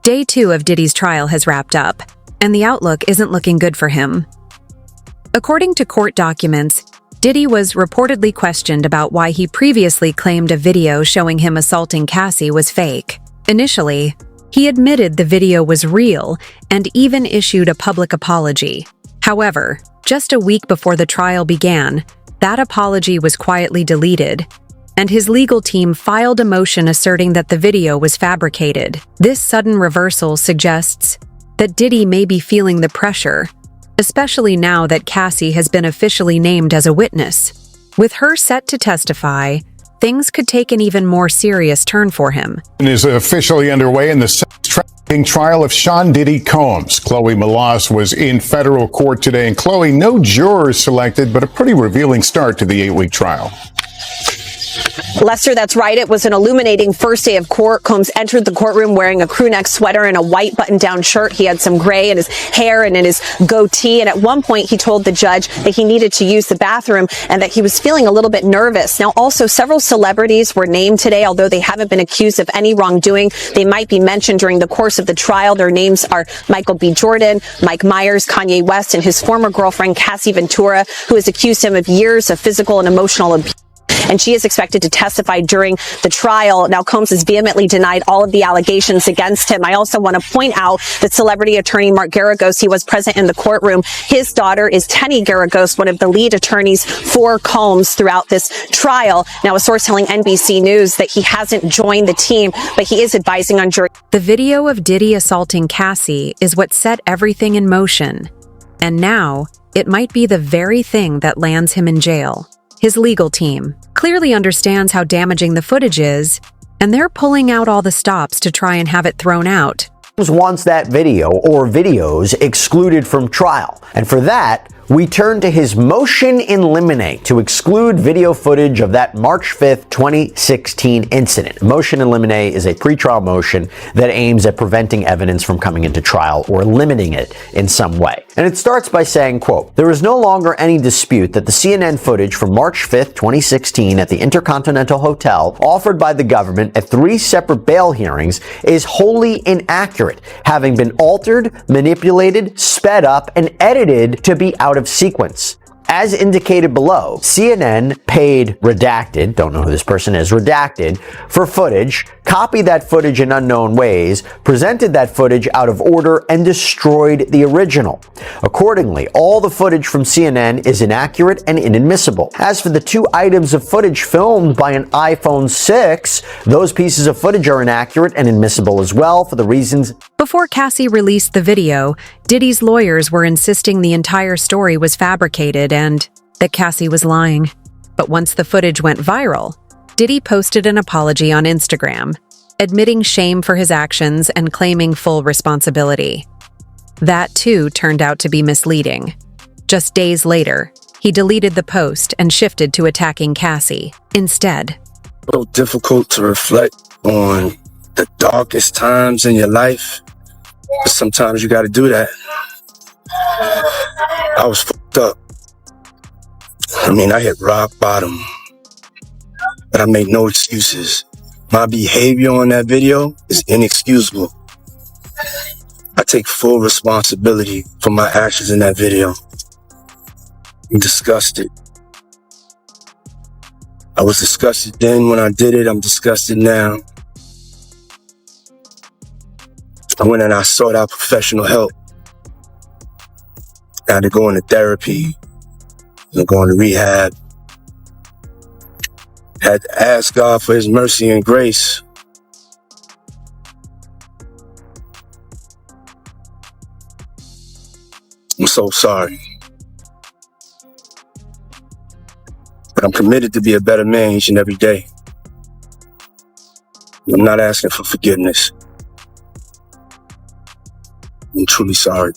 Day 2 of Diddy's trial has wrapped up, and the outlook isn't looking good for him. According to court documents, Diddy was reportedly questioned about why he previously claimed a video showing him assaulting Cassie was fake. Initially, he admitted the video was real and even issued a public apology. However, just a week before the trial began, that apology was quietly deleted, and his legal team filed a motion asserting that the video was fabricated. This sudden reversal suggests that Diddy may be feeling the pressure, especially now that Cassie has been officially named as a witness. With her set to testify, things could take an even more serious turn for him. Is officially underway in the trafficking trial of Sean Diddy Combs. Chloe Malas was in federal court today, and Chloe, no jurors selected, but a pretty revealing start to the 8-week trial. Lester, that's right. It was an illuminating first day of court. Combs entered the courtroom wearing a crew neck sweater and a white button-down shirt. He had some gray in his hair and in his goatee. And at one point, he told the judge that he needed to use the bathroom and that he was feeling a little bit nervous. Now, also, several celebrities were named today, although they haven't been accused of any wrongdoing. They might be mentioned during the course of the trial. Their names are Michael B. Jordan, Mike Myers, Kanye West, and his former girlfriend, Cassie Ventura, who has accused him of years of physical and emotional abuse. And she is expected to testify during the trial. Now, Combs has vehemently denied all of the allegations against him. I also want to point out that celebrity attorney Mark Garagos, he was present in the courtroom. His daughter is Tenny Garagos, one of the lead attorneys for Combs throughout this trial. Now, a source telling NBC News that he hasn't joined the team, but he is advising on jury. The video of Diddy assaulting Cassie is what set everything in motion. And now, it might be the very thing that lands him in jail. His legal team clearly understands how damaging the footage is, and they're pulling out all the stops to try and have it thrown out. Wants that video or videos excluded from trial, and for that, we turn to his motion in limine to exclude video footage of that March 5th, 2016 incident. Motion in limine is a pretrial motion that aims at preventing evidence from coming into trial or limiting it in some way. And it starts by saying, quote, "There is no longer any dispute that the CNN footage from March 5th, 2016 at the Intercontinental Hotel offered by the government at 3 separate bail hearings is wholly inaccurate, having been altered, manipulated, sped up, and edited to be out of sequence. As indicated below, CNN paid Redacted, don't know who this person is, Redacted, for footage, copied that footage in unknown ways, presented that footage out of order, and destroyed the original. Accordingly, all the footage from CNN is inaccurate and inadmissible. As for the 2 items of footage filmed by an iPhone 6, those pieces of footage are inaccurate and inadmissible as well for the reasons." Before Cassie released the video, Diddy's lawyers were insisting the entire story was fabricated and that Cassie was lying. But once the footage went viral, Diddy posted an apology on Instagram, admitting shame for his actions and claiming full responsibility. That too turned out to be misleading. Just days later, he deleted the post and shifted to attacking Cassie instead. So difficult to reflect on the darkest times in your life, but sometimes you got to do that. I was fucked up. I mean, I hit rock bottom, but I made no excuses. My behavior on that video is inexcusable. I take full responsibility for my actions in that video. I'm disgusted. I was disgusted then when I did it. I'm disgusted now. I went and I sought out professional help. I had to go into therapy, going to rehab. Had to ask God for his mercy and grace. I'm so sorry. But I'm committed to be a better man each and every day. I'm not asking for forgiveness. I'm truly sorry.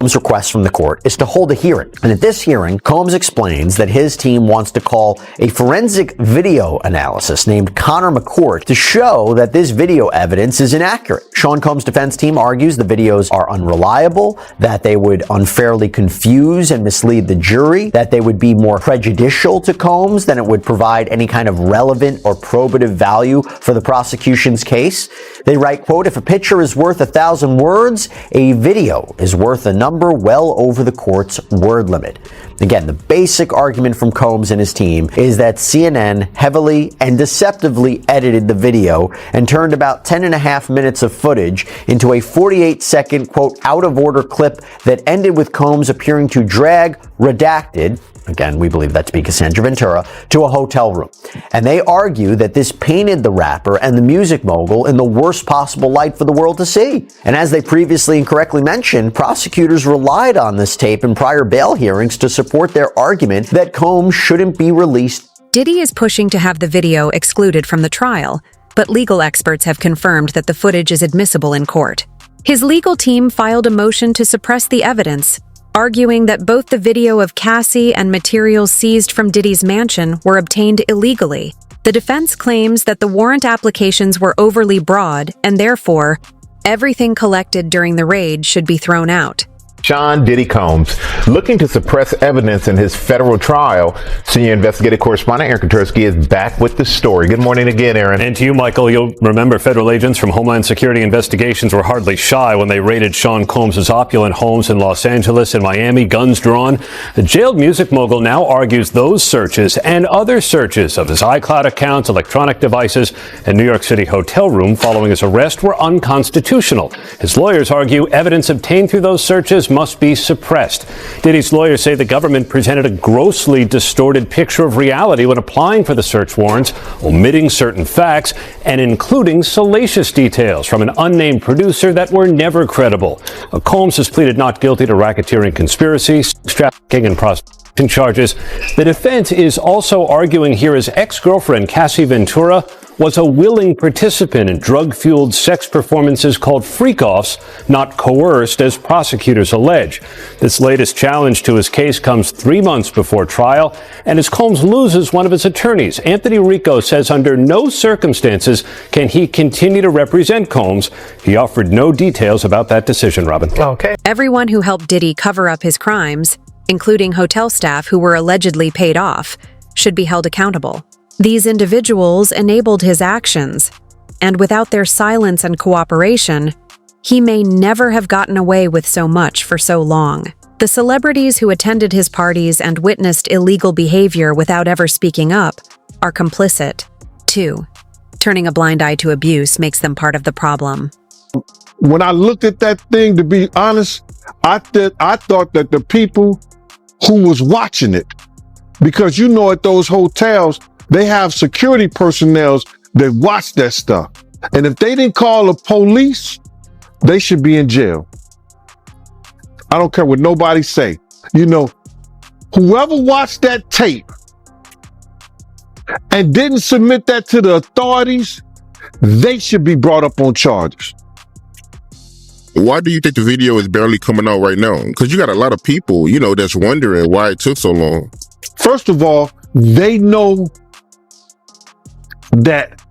request from the court is to hold a hearing. And at this hearing, Combs explains that his team wants to call a forensic video analysis named Connor McCourt to show that this video evidence is inaccurate. Sean Combs' defense team argues the videos are unreliable, that they would unfairly confuse and mislead the jury, that they would be more prejudicial to Combs than it would provide any kind of relevant or probative value for the prosecution's case. They write, quote, "If a picture is worth 1,000 words, a video is worth a number well over the court's word limit." Again, the basic argument from Combs and his team is that CNN heavily and deceptively edited the video and turned about 10.5 minutes of footage into a 48-second, quote, out-of-order clip that ended with Combs appearing to drag redacted, again, we believe that to be Cassandra Ventura, to a hotel room. And they argue that this painted the rapper and the music mogul in the worst possible light for the world to see. And as they previously incorrectly mentioned, prosecutors relied on this tape in prior bail hearings to support their argument that Combs shouldn't be released. Diddy is pushing to have the video excluded from the trial, but legal experts have confirmed that the footage is admissible in court. His legal team filed a motion to suppress the evidence, arguing that both the video of Cassie and materials seized from Diddy's mansion were obtained illegally. The defense claims that the warrant applications were overly broad and therefore, everything collected during the raid should be thrown out. Sean Diddy Combs looking to suppress evidence in his federal trial. Senior investigative correspondent Aaron Katursky is back with the story. Good morning again, Aaron. And to you, Michael. You'll remember federal agents from Homeland Security investigations were hardly shy when they raided Sean Combs' opulent homes in Los Angeles and Miami, guns drawn. The jailed music mogul now argues those searches and other searches of his iCloud accounts, electronic devices, and New York City hotel room following his arrest were unconstitutional. His lawyers argue evidence obtained through those searches must be suppressed. Diddy's lawyers say the government presented a grossly distorted picture of reality when applying for the search warrants, omitting certain facts and including salacious details from an unnamed producer that were never credible. Combs has pleaded not guilty to racketeering, conspiracy, trafficking, and prostitution charges. The defense is also arguing here his ex-girlfriend, Cassie Ventura, was a willing participant in drug-fueled sex performances called freak-offs, not coerced, as prosecutors allege. This latest challenge to his case comes 3 months before trial, and as Combs loses one of his attorneys, Anthony Rico says under no circumstances can he continue to represent Combs. He offered no details about that decision, Robin. Okay. Everyone who helped Diddy cover up his crimes, including hotel staff who were allegedly paid off, should be held accountable. These individuals enabled his actions, and without their silence and cooperation, he may never have gotten away with so much for so long. The celebrities who attended his parties and witnessed illegal behavior without ever speaking up are complicit, too. Turning a blind eye to abuse makes them part of the problem. When I looked at that thing, to be honest, I thought that the people who was watching it, because you know at those hotels, they have security personnel that watch that stuff. And if they didn't call the police, they should be in jail. I don't care what nobody say. You know, whoever watched that tape and didn't submit that to the authorities, they should be brought up on charges. Why do you think the video is barely coming out right now? Because you got a lot of people, you know, that's wondering why it took so long. First of all, they know that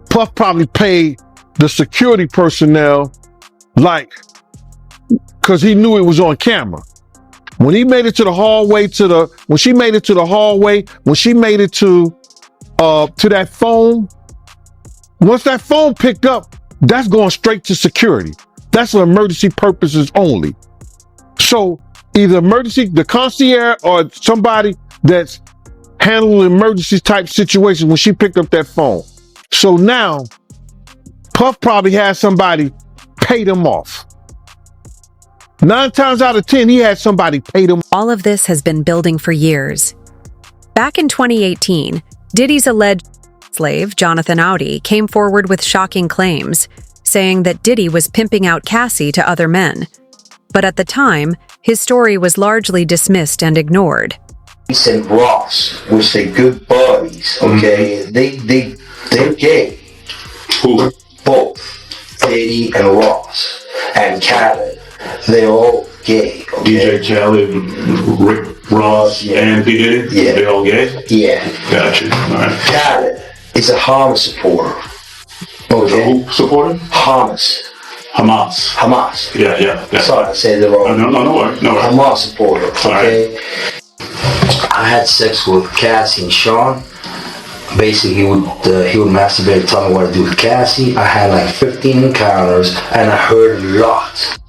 Puff probably paid the security personnel because he knew it was on camera. When he made it to the hallway, when she made it to that phone, once that phone picked up, that's going straight to security. That's for emergency purposes only. So either the concierge or somebody that's handling emergency type situations when she picked up that phone. So now Puff probably had somebody pay them off. 9 times out of 10, he had somebody pay them. All of this has been building for years. Back in 2018, Diddy's alleged slave, Jonathan Audi, came forward with shocking claims, saying that Diddy was pimping out Cassie to other men. But at the time, his story was largely dismissed and ignored. And Ross, which they're good buddies, okay? They're gay. Who? Both Diddy and Ross and Khaled. They all gay. Okay? DJ Khaled, Rick Ross, and P. Diddy? Yeah. They all gay? Yeah. Gotcha. All right. Khaled is a Hamas supporter. Okay. Who supporter? Hamas. Yeah. Sorry, I said it wrong. No worries. Hamas supporter. Okay. Right. I had sex with Cassie and Sean. Basically, he would masturbate and tell me what to do with Cassie. I had like 15 encounters, and I heard a lot.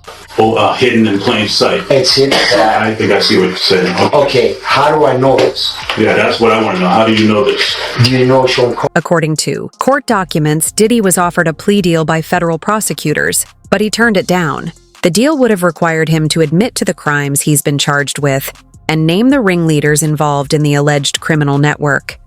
Hidden in plain sight. It's hidden. I think I see what you're saying. Okay, how do I know this? Yeah, that's what I want to know. How do you know this? Do you know Sean Combs? According to court documents, Diddy was offered a plea deal by federal prosecutors, but he turned it down. The deal would have required him to admit to the crimes he's been charged with and name the ringleaders involved in the alleged criminal network.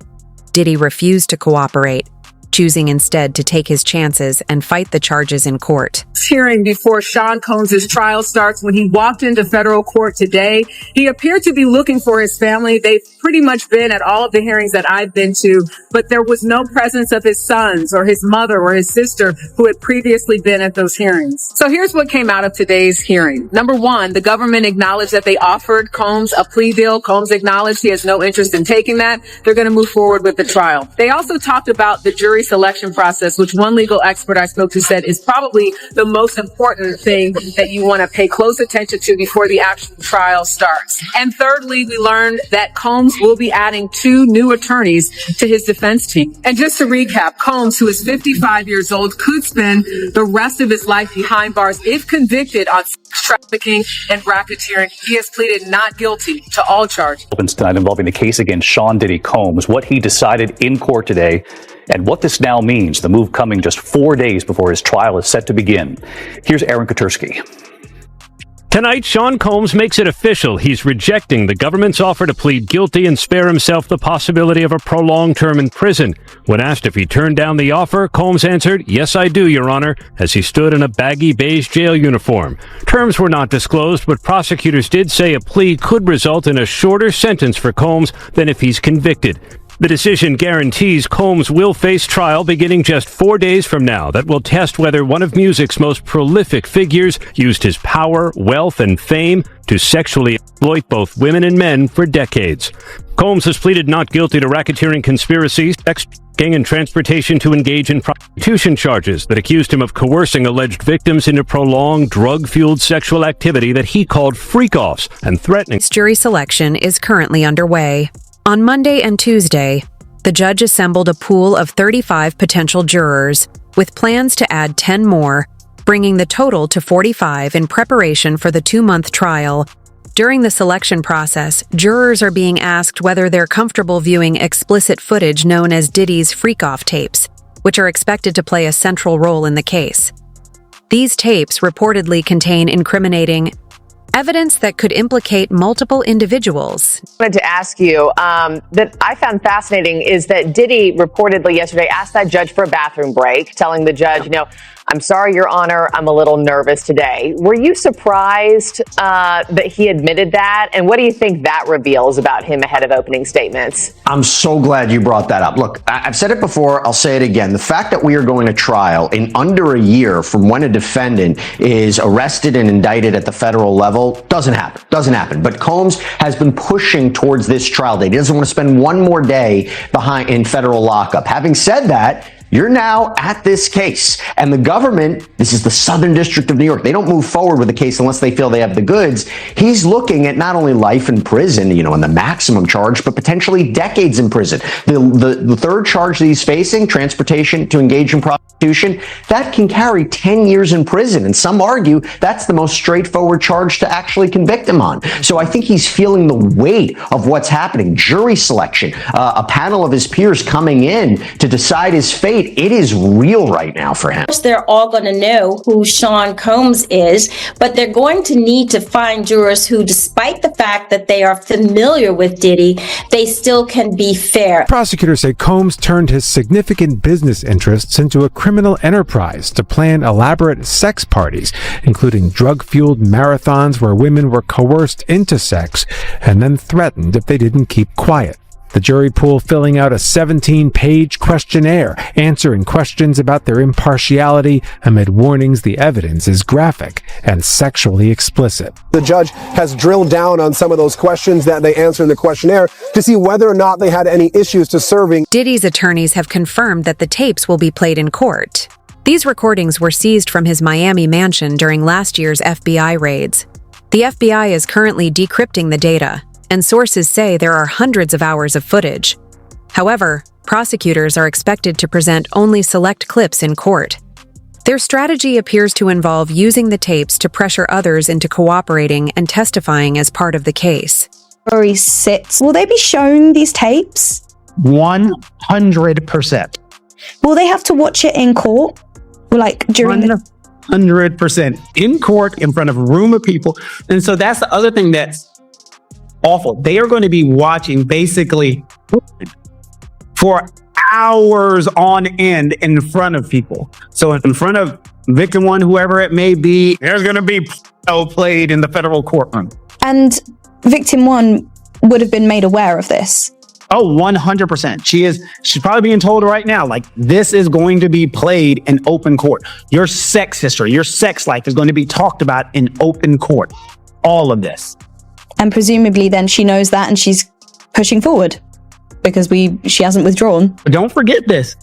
Diddy refused to cooperate, choosing instead to take his chances and fight the charges in court. Hearing before Sean Combs' trial starts, when he walked into federal court today, he appeared to be looking for his family. They've pretty much been at all of the hearings that I've been to, but there was no presence of his sons or his mother or his sister who had previously been at those hearings. So here's what came out of today's hearing. Number one, the government acknowledged that they offered Combs a plea deal. Combs acknowledged he has no interest in taking that. They're going to move forward with the trial. They also talked about the jury selection process, which one legal expert I spoke to said is probably the most important thing that you want to pay close attention to before the actual trial starts. And thirdly, we learned that Combs will be adding 2 new attorneys to his defense team. And just to recap, Combs, who is 55 years old, could spend the rest of his life behind bars if convicted on sex trafficking and racketeering. He has pleaded not guilty to all charges. Opens tonight involving the case against Sean Diddy Combs, what he decided in court today, and what this now means, the move coming just 4 days before his trial is set to begin. Here's Aaron Kotursky. Tonight, Sean Combs makes it official. He's rejecting the government's offer to plead guilty and spare himself the possibility of a prolonged term in prison. When asked if he turned down the offer, Combs answered, "Yes, I do, Your Honor," as he stood in a baggy beige jail uniform. Terms were not disclosed, but prosecutors did say a plea could result in a shorter sentence for Combs than if he's convicted. The decision guarantees Combs will face trial beginning just 4 days from now that will test whether one of music's most prolific figures used his power, wealth, and fame to sexually exploit both women and men for decades. Combs has pleaded not guilty to racketeering conspiracy, sex trafficking, and transportation to engage in prostitution charges that accused him of coercing alleged victims into prolonged drug-fueled sexual activity that he called freak-offs and threatening. Jury selection is currently underway. On Monday and Tuesday, the judge assembled a pool of 35 potential jurors, with plans to add 10 more, bringing the total to 45 in preparation for the 2-month trial. During the selection process, jurors are being asked whether they're comfortable viewing explicit footage known as Diddy's freak-off tapes, which are expected to play a central role in the case. These tapes reportedly contain incriminating evidence that could implicate multiple individuals. I wanted to ask you that I found fascinating is that Diddy reportedly yesterday asked that judge for a bathroom break, telling the judge, "I'm sorry, Your Honor, I'm a little nervous today." Were you surprised that he admitted that? And what do you think that reveals about him ahead of opening statements? I'm so glad you brought that up. Look, I've said it before, I'll say it again. The fact that we are going to trial in under a year from when a defendant is arrested and indicted at the federal level doesn't happen. But Combs has been pushing towards this trial date. He doesn't want to spend one more day behind in federal lockup. Having said that, you're now at this case, and the government, this is the Southern District of New York, they don't move forward with the case unless they feel they have the goods. He's looking at not only life in prison, and the maximum charge, but potentially decades in prison. The third charge that he's facing, transportation to engage in prostitution, that can carry 10 years in prison, and some argue that's the most straightforward charge to actually convict him on. So I think he's feeling the weight of what's happening. Jury selection, a panel of his peers coming in to decide his fate. It is real right now for him. They're all going to know who Sean Combs is, but they're going to need to find jurors who, despite the fact that they are familiar with Diddy, they still can be fair. Prosecutors say Combs turned his significant business interests into a criminal enterprise to plan elaborate sex parties, including drug-fueled marathons where women were coerced into sex and then threatened if they didn't keep quiet. the jury pool filling out a 17-page questionnaire, answering questions about their impartiality amid warnings the evidence is graphic and sexually explicit. The judge has drilled down on some of those questions that they answered in the questionnaire to see whether or not they had any issues to serving. Diddy's attorneys have confirmed that the tapes will be played in court. These recordings were seized from his Miami mansion during last year's FBI raids. The FBI is currently decrypting the data, and sources say there are hundreds of hours of footage. However, prosecutors are expected to present only select clips in court. Their strategy appears to involve using the tapes to pressure others into cooperating and testifying as part of the case. February 6th, will they be shown these tapes? 100%. Will they have to watch it in court? Like during 100% in court in front of a room of people. And so that's the other thing that's awful. They are going to be watching basically for hours on end in front of people. So in front of victim one, whoever it may be, there's going to be played in the federal courtroom. And victim one would have been made aware of this. Oh, 100%. She's probably being told right now, like, this is going to be played in open court. Your sex history, your sex life is going to be talked about in open court. All of this. And presumably then she knows that and she's pushing forward because she hasn't withdrawn. But don't forget this.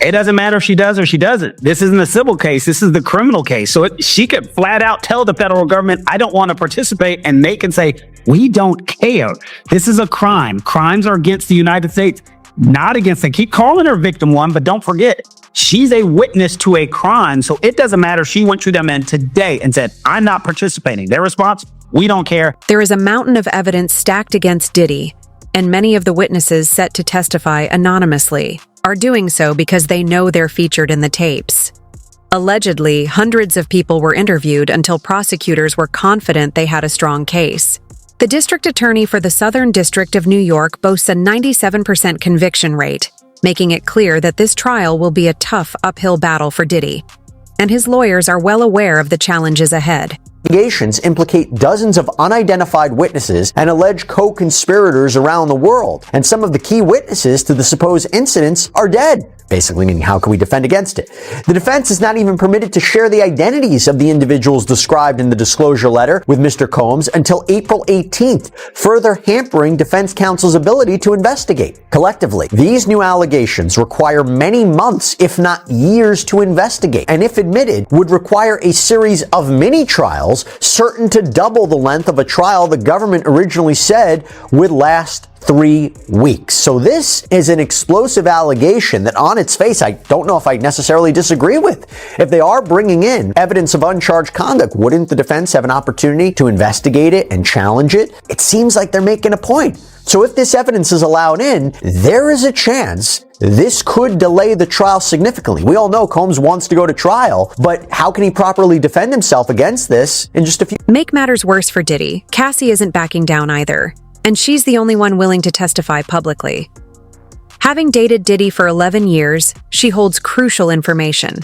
It doesn't matter if she does or she doesn't. This isn't a civil case. This is the criminal case. So she could flat out tell the federal government, I don't want to participate. And they can say, we don't care. This is a crime. Crimes are against the United States, not against them. Keep calling her victim one, but don't forget, she's a witness to a crime. So it doesn't matter if she went to them in today and said, I'm not participating. Their response, we don't care. There is a mountain of evidence stacked against Diddy, and many of the witnesses set to testify anonymously are doing so because they know they're featured in the tapes. Allegedly, hundreds of people were interviewed until prosecutors were confident they had a strong case. The district attorney for the Southern District of New York boasts a 97% conviction rate, making it clear that this trial will be a tough uphill battle for Diddy. And his lawyers are well aware of the challenges ahead. Allegations implicate dozens of unidentified witnesses and alleged co-conspirators around the world. And some of the key witnesses to the supposed incidents are dead. Basically meaning, how can we defend against it? The defense is not even permitted to share the identities of the individuals described in the disclosure letter with Mr. Combs until April 18th, further hampering defense counsel's ability to investigate. Collectively, these new allegations require many months, if not years, to investigate, and if admitted, would require a series of mini-trials certain to double the length of a trial the government originally said would last 3 weeks. So this is an explosive allegation that on its face, I don't know if I necessarily disagree with. If they are bringing in evidence of uncharged conduct, wouldn't the defense have an opportunity to investigate it and challenge it? It seems like they're making a point. So if this evidence is allowed in, there is a chance this could delay the trial significantly. We all know Combs wants to go to trial, but how can he properly defend himself against this in just a few? Make matters worse for Diddy, Cassie isn't backing down either. And she's the only one willing to testify publicly. Having dated Diddy for 11 years, she holds crucial information.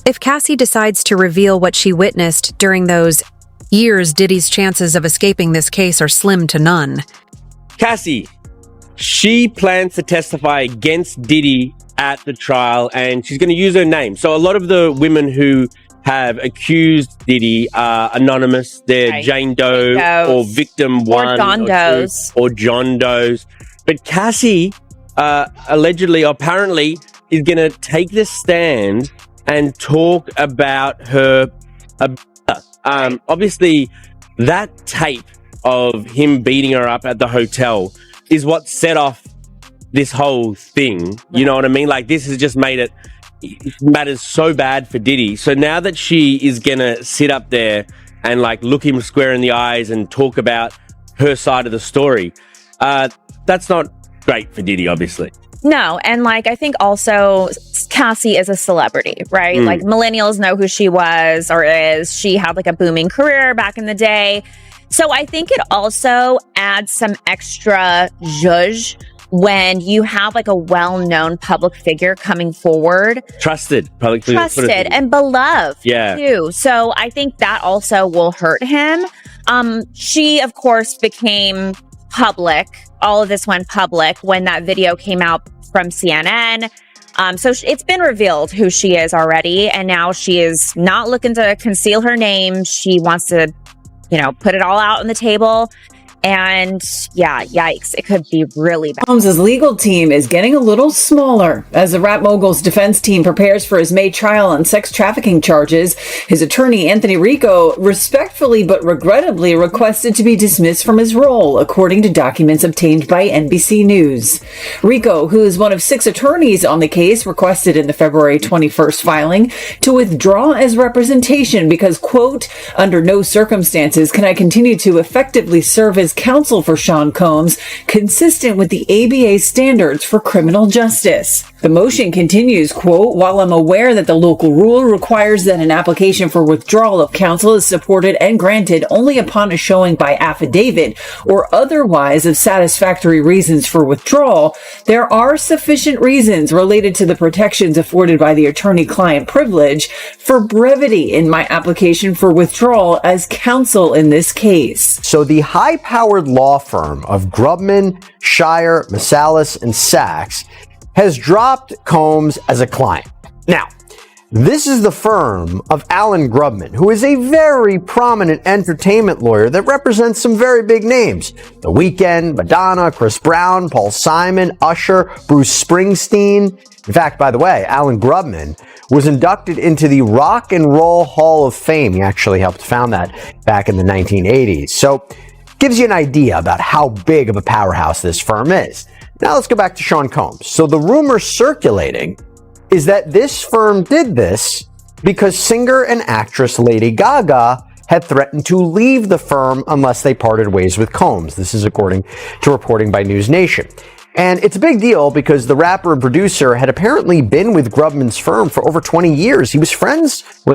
If Cassie decides to reveal what she witnessed during those years, Diddy's chances of escaping this case are slim to none. Cassie, she plans to testify against Diddy at the trial, and she's going to use her name. So a lot of the women who have accused Diddy are anonymous. They're right. Jane Doe or Victim One or John Doe's. Or John Doe's. But Cassie allegedly, apparently, is going to take this stand and talk about her. Obviously, that tape of him beating her up at the hotel is what set off this whole thing. You know what I mean? Like, this has just made it matters so bad for Diddy. So now that she is gonna sit up there and like look him square in the eyes and talk about her side of the story, that's not great for Diddy, obviously. No, and like I think also Cassie is a celebrity, right? Like millennials know who she was or is. She had like a booming career back in the day. So I think it also adds some extra zhuzh when you have like a well-known public figure coming forward. Trusted and beloved too. So I think that also will hurt him. She of course became public. All of this went public when that video came out from CNN. So it's been revealed who she is already, and now she is not looking to conceal her name. She wants to, put it all out on the table. And yeah, yikes, it could be really bad. Combs' legal team is getting a little smaller. As the rap mogul's defense team prepares for his May trial on sex trafficking charges, his attorney, Anthony Rico, respectfully but regrettably requested to be dismissed from his role, according to documents obtained by NBC News. Rico, who is one of 6 attorneys on the case, requested in the February 21st filing to withdraw as representation because, quote, under no circumstances can I continue to effectively serve as counsel for Sean Combs, consistent with the ABA standards for criminal justice. The motion continues, quote, while I'm aware that the local rule requires that an application for withdrawal of counsel is supported and granted only upon a showing by affidavit or otherwise of satisfactory reasons for withdrawal, there are sufficient reasons related to the protections afforded by the attorney-client privilege for brevity in my application for withdrawal as counsel in this case. So the high-powered law firm of Grubman, Shire, Masalis, and Sachs has dropped Combs as a client. Now, this is the firm of Alan Grubman, who is a very prominent entertainment lawyer that represents some very big names. The Weeknd, Madonna, Chris Brown, Paul Simon, Usher, Bruce Springsteen. In fact, by the way, Alan Grubman was inducted into the Rock and Roll Hall of Fame. He actually helped found that back in the 1980s. So, gives you an idea about how big of a powerhouse this firm is. Now let's go back to Sean Combs. So the rumor circulating is that this firm did this because singer and actress Lady Gaga had threatened to leave the firm unless they parted ways with Combs. This is according to reporting by News Nation. And it's a big deal because the rapper and producer had apparently been with Grubman's firm for over 20 years. He was friends with